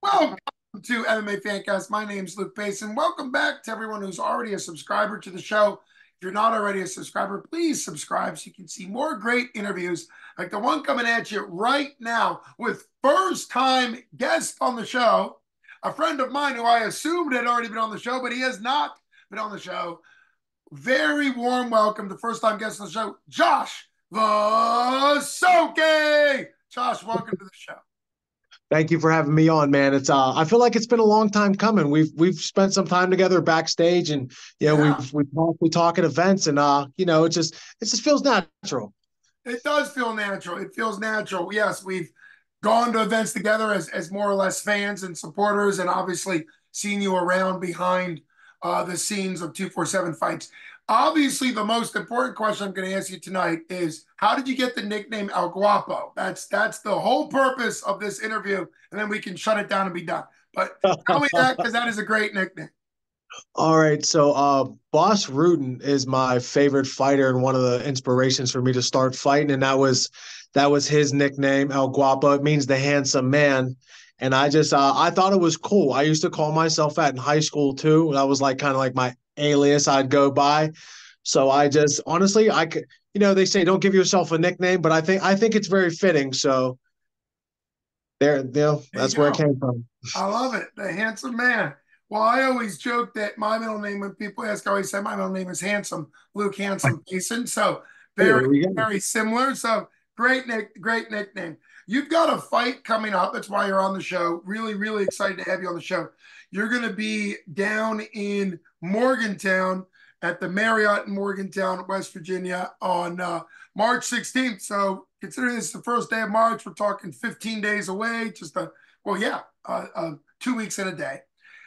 Welcome to MMA Fancast. My name's Luke Payson. Welcome back to everyone who's already a subscriber to the show. If you're not already a subscriber, please subscribe so you can see more great interviews like the one coming at you right now with first-time guest on the show, a friend of mine who I assumed had already been on the show, but he has not been on the show. Very warm welcome to first-time guest on the show, Josh Visokey. Josh, welcome to the show. Thank you for having me on, man. It's I feel like it's been a long time coming. We've spent some time together backstage, and Yeah. we talk at events, and it just feels natural. It does feel natural. It feels natural. Yes, we've gone to events together as more or less fans and supporters, and obviously seen you around behind the scenes of 247 fights. Obviously, the most important question I'm going to ask you tonight is how did you get the nickname El Guapo? That's the whole purpose of this interview, and then we can shut it down and be done. But tell me that because that is a great nickname. All right, so Boss Rutan is my favorite fighter and one of the inspirations for me to start fighting, and that was his nickname, El Guapo. It means the handsome man. And I thought it was cool. I used to call myself that in high school too. That was like kind of like my alias I'd go by. So I just honestly I could, they say don't give yourself a nickname, but I think it's very fitting. So There you that's where it go. came from. I love it. The handsome man. Well, I always joke that my middle name, when people ask, I always say my middle name is Handsome, Luke Handsome Mason. So Hey, very, there we go. very similar. So great nickname. You've got a fight coming up. That's why you're on the show. Really, really excited to have you on the show. You're going to be down in Morgantown at the Marriott in Morgantown, West Virginia on March 16th. So considering this is the first day of March, we're talking 15 days away. Yeah, 2 weeks and a day.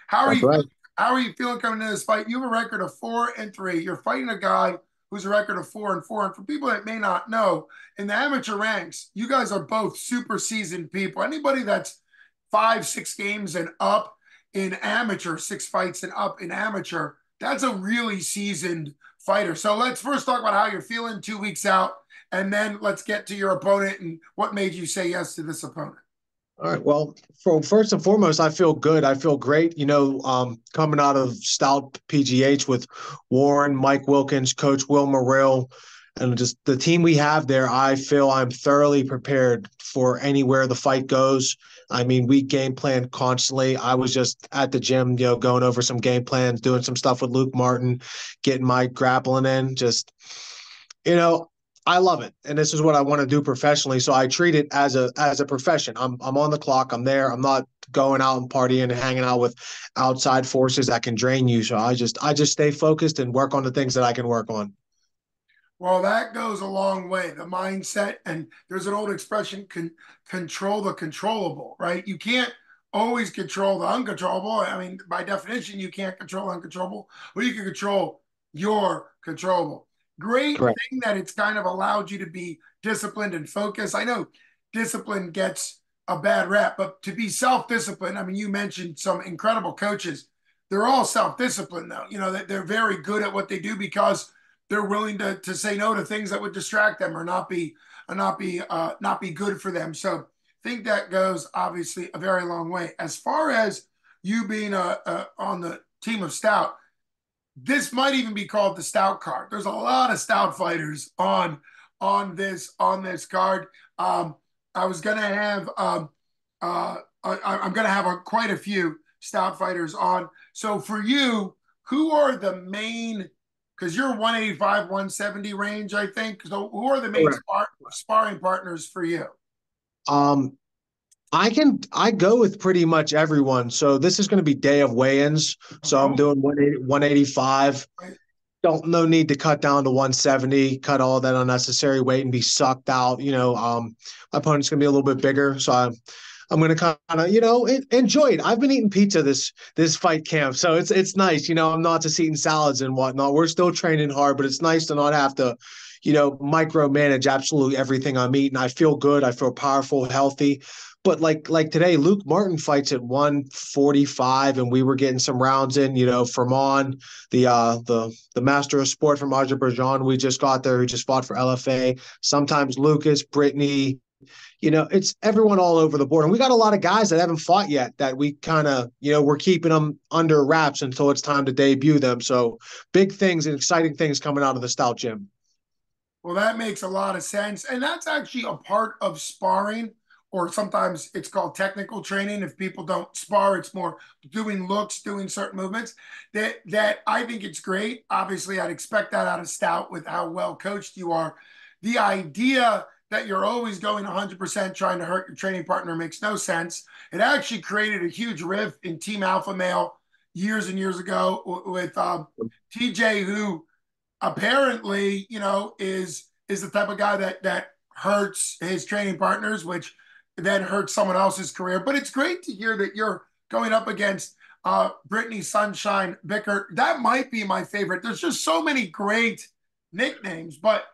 How are That's you? right. How are you feeling coming into this fight? You have a record of 4-3. You're fighting a guy who's a record of 4-4. And for people that may not know, in the amateur ranks, you guys are both super seasoned people. Anybody that's 5, 6 games and up in amateur, 6 fights and up in amateur, that's a really seasoned fighter. So let's first talk about how you're feeling 2 weeks out, and then let's get to your opponent and what made you say yes to this opponent. All right. Well, first and foremost, I feel good. I feel great. Coming out of Stout PGH with Warren, Mike Wilkins, Coach Will Morrill, and just the team we have there, I feel I'm thoroughly prepared for anywhere the fight goes. I mean, we game plan constantly. I was just at the gym, going over some game plans, doing some stuff with Luke Martin, getting my grappling in. You know, I love it, and this is what I want to do professionally. So I treat it as a profession. I'm on the clock. I'm there. I'm not going out and partying and hanging out with outside forces that can drain you. So I just stay focused and work on the things that I can work on. Well, that goes a long way. The mindset, and there's an old expression, control the controllable, right? You can't always control the uncontrollable. I mean, by definition, you can't control uncontrollable, but you can control your controllable. Great Correct. thing that it's kind of allowed you to be disciplined and focused. I know discipline gets a bad rap, but to be self-disciplined, I mean, you mentioned some incredible coaches. They're all self-disciplined, though. They're very good at what they do because they're willing to say no to things that would distract them or not be good for them. So I think that goes obviously a very long way. As far as you being on the team of Stout, this might even be called the Stout card. There's a lot of Stout fighters on this card. I was gonna have I'm gonna have quite a few Stout fighters on. So for you, who are the main? Because you're 185, 170 range, I think. So who are the main Correct. sparring partners for you? Um, I go with pretty much everyone. So this is going to be day of weigh-ins. So I'm Oh, doing 185. right. Don't no need to cut down to 170, cut all that unnecessary weight and be sucked out. My opponent's gonna be a little bit bigger, so I'm gonna kind of enjoy it. I've been eating pizza this fight camp, so it's nice. I'm not just eating salads and whatnot. We're still training hard, but it's nice to not have to, micromanage absolutely everything I'm eating. I feel good. I feel powerful, healthy. But like today, Luke Martin fights at 145, and we were getting some rounds in. From on the master of sport from Azerbaijan. We just got there. He just fought for LFA. Sometimes Lucas, Brittany, it's everyone all over the board. And we got a lot of guys that haven't fought yet that we kind of, we're keeping them under wraps until it's time to debut them. So big things and exciting things coming out of the Stout Gym. Well, that makes a lot of sense. And that's actually a part of sparring, or sometimes it's called technical training. If people don't spar, it's more doing looks, doing certain movements. That I think it's great. Obviously, I'd expect that out of Stout with how well coached you are. The idea that you're always going 100% trying to hurt your training partner makes no sense. It actually created a huge rift in Team Alpha Male years and years ago with TJ, who apparently, is the type of guy that hurts his training partners, which then hurts someone else's career. But it's great to hear that you're going up against Brittany Sunshine Bickert. That might be my favorite. There's just so many great nicknames, but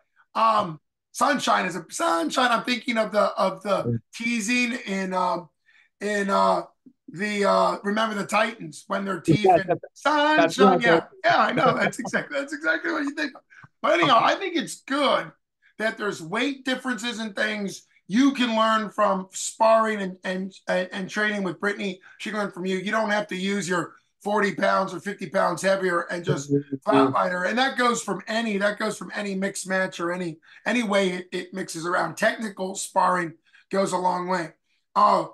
Sunshine is a Sunshine. I'm thinking of the teasing in the Remember the Titans when they're Yeah, teasing that's Sunshine. right. Yeah, I know. That's exactly what you think of. But anyhow, I think it's good that there's weight differences and things you can learn from sparring and training with Brittany. She can learn from you. You don't have to use your 40 pounds or 50 pounds heavier and just flatline her. And that goes from any mixed match or any way it mixes around. Technical sparring goes a long way. I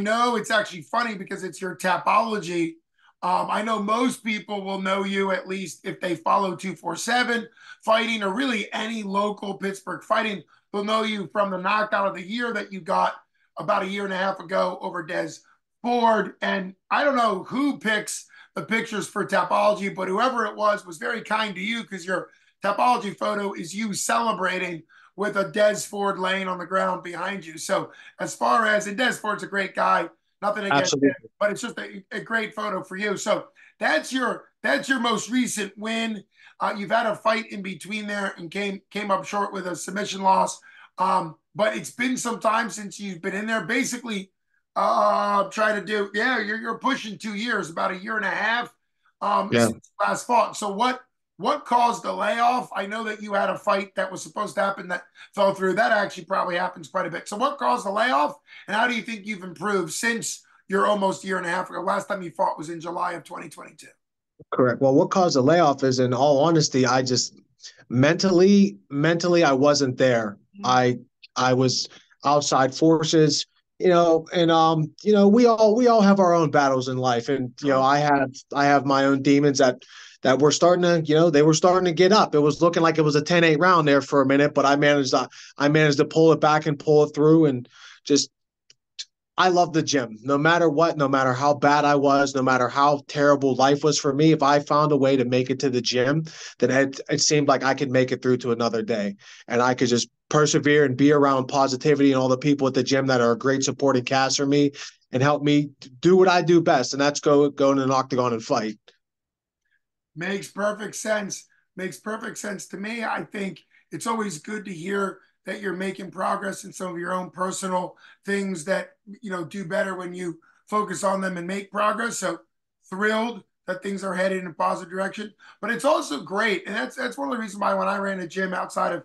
know it's actually funny because it's your Tapology. I know most people will know you, at least if they follow 247 fighting or really any local Pittsburgh fighting. They'll know you from the knockout of the year that you got about a year and a half ago over Des Ford. And I don't know who picks the pictures for Tapology, but whoever it was very kind to you because your Tapology photo is you celebrating with a Des Ford laying on the ground behind you. So as far as, and Des Ford's a great guy, nothing against him, Absolutely. but it's just a great photo for you. So that's your most recent win. You've had a fight in between there and came up short with a submission loss. But it's been some time since you've been in there. Basically, trying to do, yeah, you're pushing 2 years, about a year and a half Yeah. since last fought. So what caused the layoff? I know that you had a fight that was supposed to happen that fell through. That actually probably happens quite a bit. So what caused the layoff, and how do you think you've improved since you're almost a year and a half ago? Last time you fought was in July of 2022. Correct. Well, what caused the layoff is, in all honesty, I just mentally, I wasn't there. I was outside forces, and we all have our own battles in life, and Sure. I have my own demons that were starting to, they were starting to get up. It was looking like it was a 10-8 round there for a minute, but I managed to pull it back and pull it through, and just I love the gym. No matter what, no matter how bad I was, no matter how terrible life was for me, if I found a way to make it to the gym, then it seemed like I could make it through to another day. And I could just persevere and be around positivity and all the people at the gym that are a great supporting cast for me and help me do what I do best. And that's go in an octagon and fight. Makes perfect sense. Makes perfect sense to me. I think it's always good to hear that you're making progress in some of your own personal things that do better when you focus on them and make progress. So thrilled that things are headed in a positive direction. But it's also great, and that's one of the reasons why when I ran a gym outside of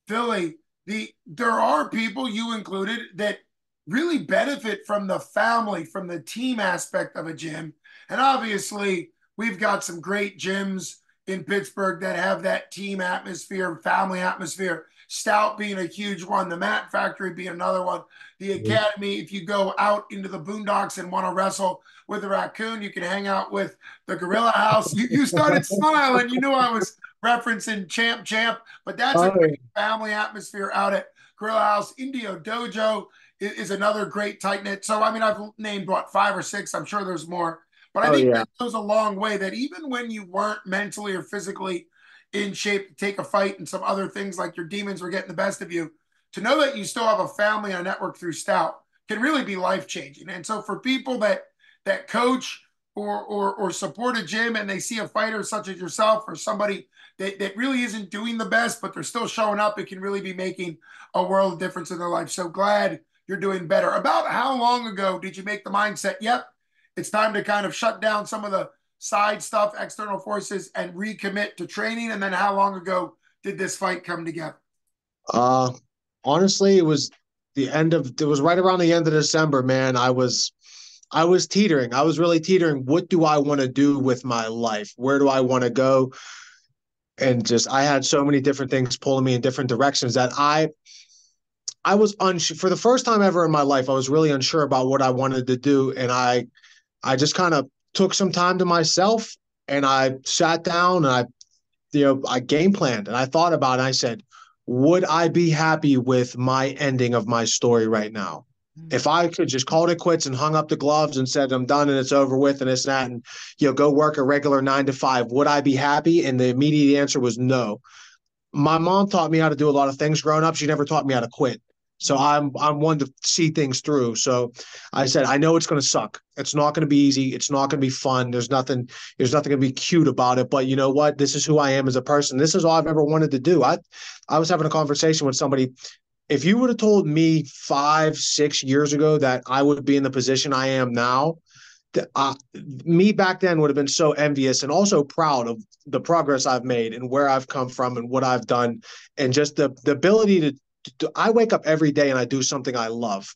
Philly, there are people, you included, that really benefit from the family, from the team aspect of a gym. And obviously, we've got some great gyms in Pittsburgh that have that team atmosphere, family atmosphere. Stout being a huge one, the Mat Factory being another one, the Academy. If you go out into the boondocks and want to wrestle with a raccoon, you can hang out with the Gorilla House. You started smiling. You knew I was referencing Champ Champ, but that's a Oh, great family atmosphere out at Gorilla House. Indio Dojo is another great tight knit. So, I mean, I've named what, five or six. I'm sure there's more. But I oh think yeah. that goes a long way that even when you weren't mentally or physically in shape to take a fight and some other things like your demons were getting the best of you, to know that you still have a family and a network through Stout can really be life changing. And so for people that coach or support a gym and they see a fighter such as yourself or somebody that really isn't doing the best, but they're still showing up, it can really be making a world of difference in their life. So glad you're doing better. About how long ago did you make the mindset, yep, it's time to kind of shut down some of the side stuff, external forces, and recommit to training? And then how long ago did this fight come together? Honestly, it was right around the end of December, man. I was teetering. I was really teetering. What do I want to do with my life? Where do I want to go? And just I had so many different things pulling me in different directions that I was unsure for the first time ever in my life. I was really unsure about what I wanted to do, and I just kind of took some time to myself, and I sat down and I game planned and I thought about it. And I said, would I be happy with my ending of my story right now? If I could just called it quits and hung up the gloves and said I'm done and it's over with and it's that and go work a regular 9 to 5, would I be happy? And the immediate answer was no. My mom taught me how to do a lot of things growing up. She never taught me how to quit. So I'm one to see things through. So I said, I know it's going to suck. It's not going to be easy. It's not going to be fun. There's nothing going to be cute about it. But you know what? This is who I am as a person. This is all I've ever wanted to do. I was having a conversation with somebody. If you would have told me 5, 6 years ago that I would be in the position I am now, uh, me back then would have been so envious and also proud of the progress I've made and where I've come from and what I've done, and just the ability to I wake up every day and I do something I love.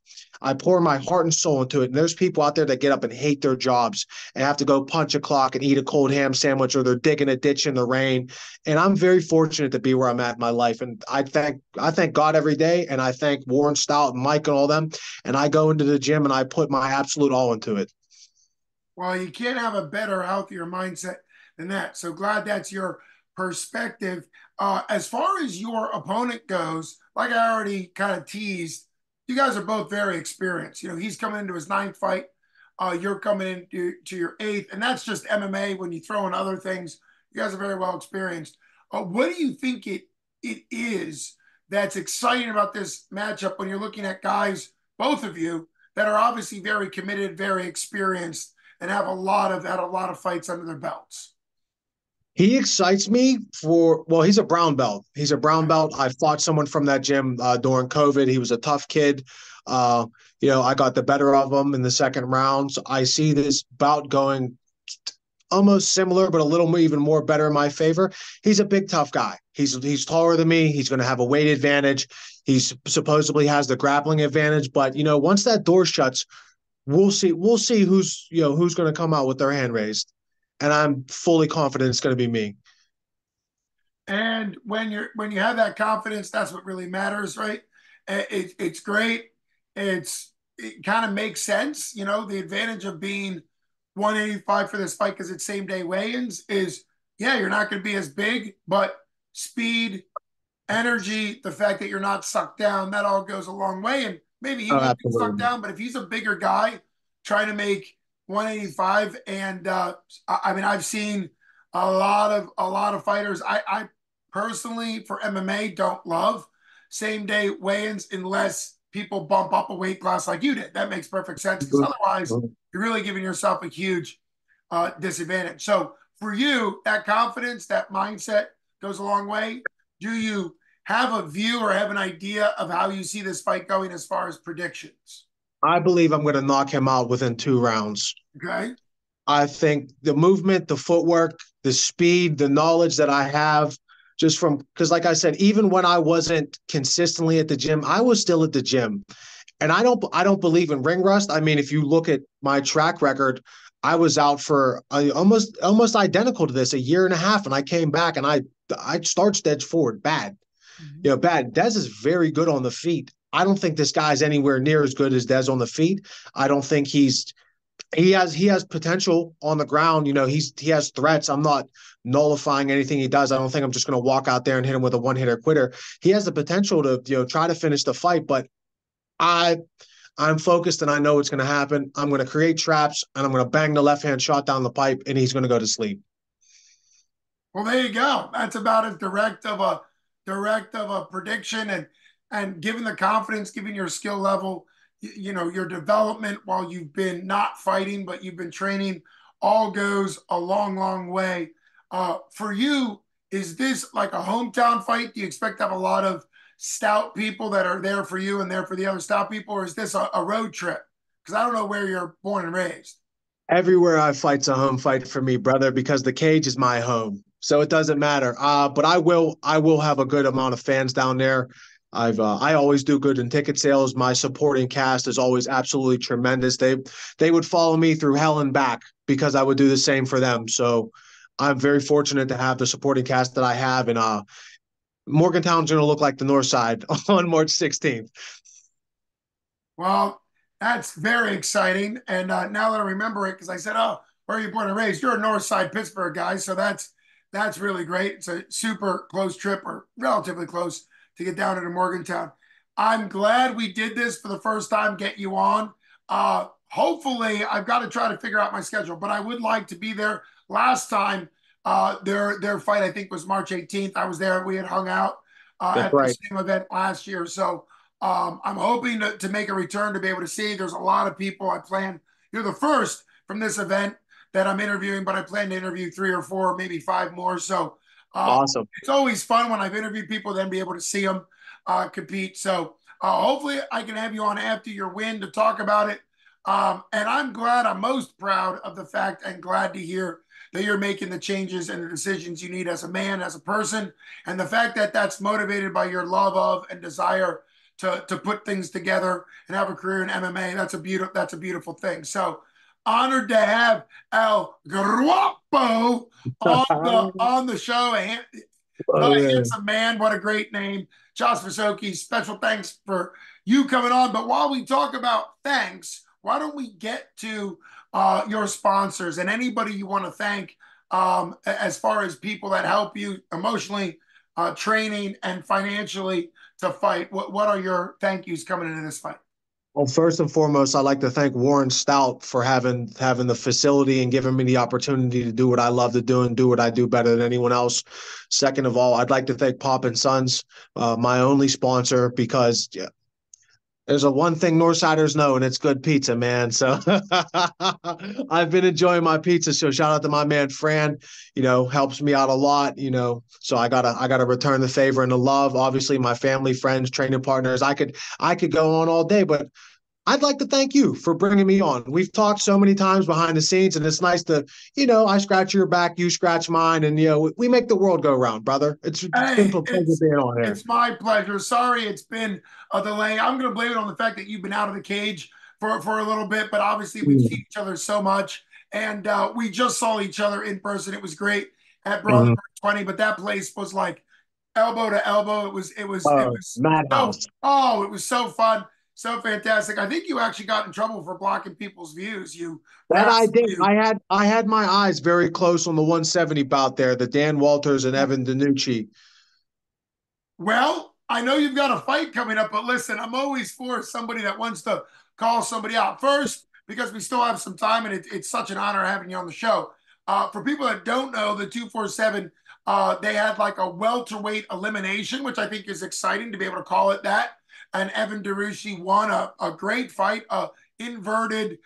I pour my heart and soul into it. And there's people out there that get up and hate their jobs and have to go punch a clock and eat a cold ham sandwich, or they're digging a ditch in the rain. And I'm very fortunate to be where I'm at in my life. And I thank God every day, and I thank Warren Stout and Mike and all them. And I go into the gym and I put my absolute all into it. Well, you can't have a better, healthier mindset than that. So glad that's your perspective. As far as your opponent goes, like I already kind of teased, you guys are both very experienced. He's coming into his ninth fight. You're coming into your eighth, and that's just MMA. When you throw in other things, you guys are very well experienced. What do you think it is that's exciting about this matchup when you're looking at guys, both of you, that are obviously very committed, very experienced, and have had a lot of fights under their belts? He excites me well, he's a brown belt. He's a brown belt. I fought someone from that gym during COVID. He was a tough kid. Uh, I got the better of him in the second round. So I see this bout going almost similar, but a little more, even more better in my favor. He's a big, tough guy. He's taller than me. He's going to have a weight advantage. He's supposedly has the grappling advantage. But once that door shuts, we'll see. We'll see who's going to come out with their hand raised, and I'm fully confident it's going to be me. And when you have that confidence, that's what really matters, right? It's great. It kind of makes sense. The advantage of being 185 for this fight because it's same day weigh-ins is, yeah, you're not going to be as big, but speed, energy, the fact that you're not sucked down, that all goes a long way. And maybe he Oh, won't be sucked absolutely. down, but if he's a bigger guy trying to make 185, and I mean, I've seen a lot of fighters. I personally, for MMA, don't love same day weigh-ins unless people bump up a weight class like you did. That makes perfect sense because otherwise you're really giving yourself a huge disadvantage. So for you, that confidence, that mindset goes a long way. Do you have a view or have an idea of how you see this fight going as far as predictions? I believe I'm going to knock him out within 2 rounds. Okay. I think the movement, the footwork, the speed, the knowledge that I have just from, because like I said, even when I wasn't consistently at the gym, I was still at the gym. And I don't believe in ring rust. I mean, if you look at my track record, I was out for almost identical to this, a year and a half, and I came back and I starched edge forward bad. Mm-hmm. Bad. Dez is very good on the feet. I don't think this guy's anywhere near as good as Dez on the feet. I don't think he has potential on the ground. He has threats. I'm not nullifying anything he does. I don't think I'm just going to walk out there and hit him with a one hitter quitter. He has the potential to try to finish the fight, but I I'm focused and I know what's going to happen. I'm going to create traps and I'm going to bang the left hand shot down the pipe and he's going to go to sleep. Well, there you go. That's about as direct of a prediction, and given the confidence, given your skill level, your development while you've been not fighting but you've been training, all goes a long, long way. For you, is this like a hometown fight? Do you expect to have a lot of stout people that are there for you and there for the other stout people, or is this a road trip? Because I don't know where you're born and raised. Everywhere I fight's a home fight for me, brother, because the cage is my home. So it doesn't matter. But I will have a good amount of fans down there. I always do good in ticket sales. My supporting cast is always absolutely tremendous. They would follow me through hell and back because I would do the same for them. So I'm very fortunate to have the supporting cast that I have, and Morgantown's going to look like the North Side on March 16th. Well, that's very exciting. And now that I remember it, because I said, "Oh, where are you born and raised?" You're a North Side Pittsburgh guy, so that's really great. It's a super close trip, or relatively close, to get down into Morgantown. I'm glad we did this for the first time. Get you on. Hopefully, I've got to try to figure out my schedule, but I would like to be there. Last time, their fight I think was March 18th. I was there. We had hung out That's at the right. same event last year, so. I'm hoping to make a return to be able to see. There's a lot of people I plan. You're the first from this event that I'm interviewing, but I plan to interview three or four, maybe five more. So uh, Awesome. it's always fun when I've interviewed people, then be able to see them compete. So hopefully I can have you on after your win to talk about it. And I'm most proud of the fact and glad to hear that you're making the changes and the decisions you need as a man, as a person, and the fact that that's motivated by your love of and desire to put things together and have a career in MMA. That's a beautiful thing. So honored to have El Guapo on the show. The Oh, man. handsome man. What a great name. Josh Visokey, special thanks for you coming on. But while we talk about thanks, why don't we get to your sponsors and anybody you want to thank as far as people that help you emotionally, training, and financially to fight? What are your thank yous coming into this fight? Well, first and foremost, I'd like to thank Warren Stout for having the facility and giving me the opportunity to do what I love to do and do what I do better than anyone else. Second of all, I'd like to thank Pop and Sons, my only sponsor, because yeah, there's a one thing Northsiders know, and it's good pizza, man. So I've been enjoying my pizza. So shout out to my man Fran. Helps me out a lot. So I gotta return the favor and the love. Obviously, my family, friends, training partners. I could go on all day, but I'd like to thank you for bringing me on. We've talked so many times behind the scenes, and it's nice to, I scratch your back, you scratch mine, and we make the world go round, brother. It's been Hey, a pleasure being on here. it's my pleasure. Sorry, it's been a delay. I'm going to blame it on the fact that you've been out of the cage for a little bit, but obviously we've seen each other so much, and we just saw each other in person. It was great at Mm-hmm. Brotherhood 20, but that place was like elbow to elbow. It was so Madhouse. it was so fun, so fantastic. I think you actually got in trouble for blocking people's views. You That I massive did. view. I had my eyes very close on the 170 bout there, the Dan Walters and Evan DiNucci. Well, I know you've got a fight coming up, but listen, I'm always for somebody that wants to call somebody out first because we still have some time, and it's such an honor having you on the show. For people that don't know, the 247, they had like a welterweight elimination, which I think is exciting to be able to call it that. And Evan DeRushi won a great fight, inverted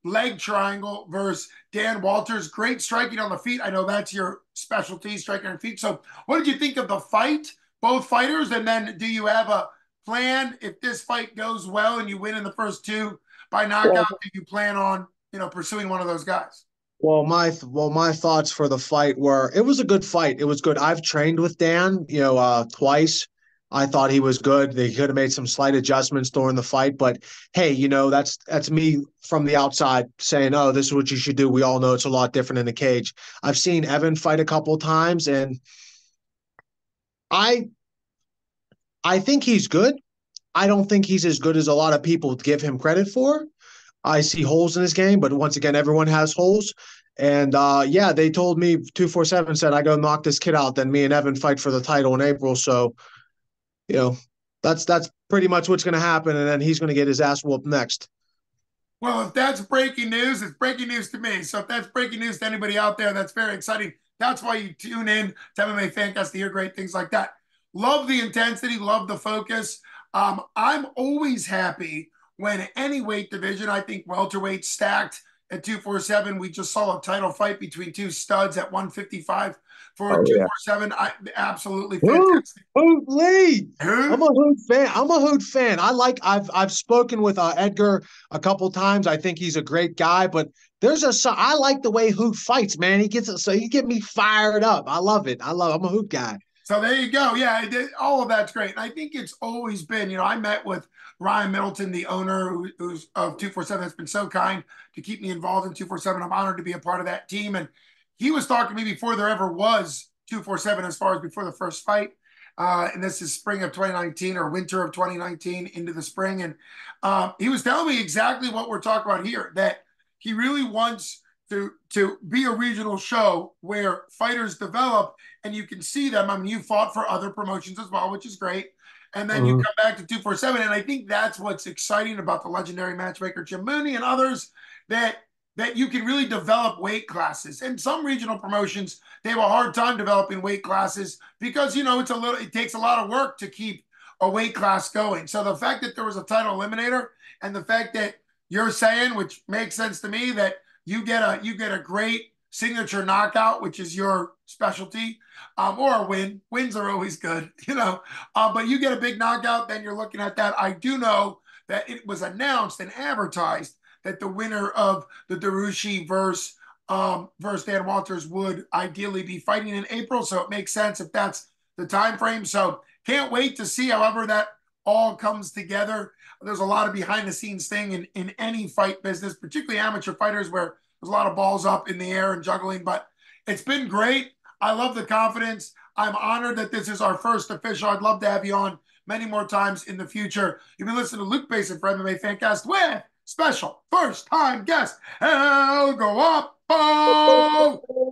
leg triangle versus Dan Walters. Great striking on the feet. I know that's your specialty, striking on feet. So, what did you think of the fight? Both fighters, and then do you have a plan if this fight goes well and you win in the first two by knockout? Well, Do you plan on pursuing one of those guys? my thoughts for the fight were it was a good fight. It was good. I've trained with Dan, twice. I thought he was good. They could have made some slight adjustments during the fight, but hey, that's me from the outside saying, "Oh, this is what you should do." We all know it's a lot different in the cage. I've seen Evan fight a couple of times, and I I think he's good. I don't think he's as good as a lot of people give him credit for. I see holes in his game, but once again, everyone has holes. And yeah, they told me 247 said I go knock this kid out, then me and Evan fight for the title in April. So, you know, that's pretty much what's gonna happen, and then he's gonna get his ass whooped next. Well, if that's breaking news, it's breaking news to me. So if that's breaking news to anybody out there, that's very exciting. That's why you tune in to MMA Fancast to hear great things like that. Love the intensity, love the focus. I'm always happy when any weight division, I think welterweight stacked at 247. We just saw a title fight between two studs at 155 for Oh yeah. 247. Absolutely Hoot, fantastic. Hoot Lee. I'm Who? a Hoot fan. I'm a Hoot fan. I've spoken with Edgar a couple times. I think he's a great guy, but I like the way Hoot fights, man. He get me fired up. I love it. I'm a Hoot guy. So there you go. Yeah, all of that's great. And I think it's always been, I met with Ryan Middleton, the owner who's of 247, that's been so kind to keep me involved in 247. I'm honored to be a part of that team. And he was talking to me before there ever was 247, as far as before the first fight. And this is spring of 2019 or winter of 2019 into the spring. And he was telling me exactly what we're talking about here, that he really wants to be a regional show where fighters develop and you can see them. I mean, you fought for other promotions as well, which is great. And then you Mhm. come back to 247. And I think that's what's exciting about the legendary matchmaker Jim Mooney and others, that you can really develop weight classes. And some regional promotions, they have a hard time developing weight classes because, it takes a lot of work to keep a weight class going. So the fact that there was a title eliminator and the fact that you're saying, which makes sense to me, that you get a great signature knockout, which is your specialty, or a win. Wins are always good, but you get a big knockout, then you're looking at that. I do know that it was announced and advertised that the winner of the Darushi versus Dan Walters would ideally be fighting in April. So it makes sense if that's the time frame. So can't wait to see however that all comes together. There's a lot of behind the scenes thing in any fight business, particularly amateur fighters, where there's a lot of balls up in the air and juggling. But it's been great. I love the confidence. I'm honored that this is our first official. I'd love to have you on many more times in the future. You've been listening to Luke Basin for MMA Fancast with special first time guest El Guapo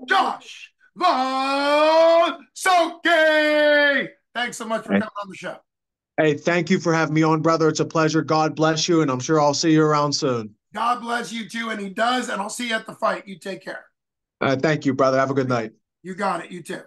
Josh Visokey. Thanks so much for coming on the show. Hey, thank you for having me on, brother. It's a pleasure. God bless you, and I'm sure I'll see you around soon. God bless you too, and he does, and I'll see you at the fight. You take care. Thank you, brother. Have a good night. You got it. You too.